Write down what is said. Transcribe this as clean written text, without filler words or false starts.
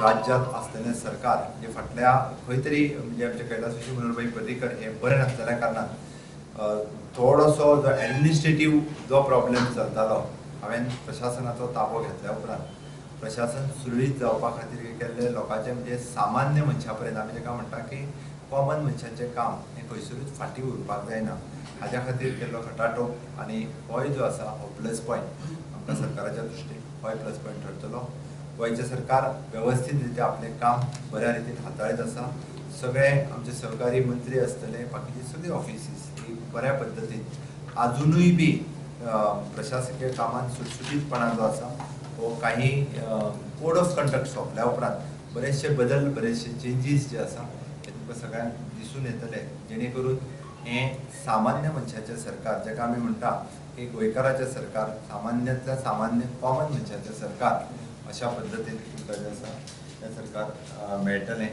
राज्यात असलेले सरकार जे फाटल्या खंय तरी म्हणजे आमचे कैलासवासी मनोहरभाई पर्रीकर हे बरे नासलेल्या कारणान थोडोसो जो एडमिनिस्ट्रेटिव्ह जो प्रॉब्लेम चलतालो हांवें प्रशासनाचो ताबो घेतल्या उपरांत प्रशासन सुरळीत जावपा खातीर केल्ले लोकांचे म्हणजे सामान्य मनशा पर्यंत आमी जेका म्हणटा की कॉमन मनशाचें काम हें खंयसरूच फाटीं उरपाक जायना हाज्या खातीर केल्लो खटाटोप आनी होय जो आसा हो प्लस पॉयंट आमकां सरकाराच्या दृश्टीन होय प्लस पॉयंट ठरतलो। गोंयचें सरकार व्यवस्थीत रित्या आपलें काम बऱ्या रितीन हाताळीत आसा। सगळे आमचे सहकारी मंत्री आसतले बाकीचे सगळे ऑफिसीस ही बऱ्या पद्दतीन अजुनूय बी प्रशासकीय कामांत सुटसुटीतपणा जो आसा हो काही कोड ऑफ कंडक्ट सोंपल्या उपरांत बरेचशे बदल बरेचशे चेंजीस जे आसा हे तुमकां सगळ्यांक दिसून येतले जेणे करून हें सामान्य मनशाचें सरकार जेका आमी म्हणटा की गोंयकाराचें सरकार सामान्यांतल्या सामान्य कॉमन मनशाचें सरकार अशा पद्दतीन तुमकां जें आसा तें सरकार मेळटलें।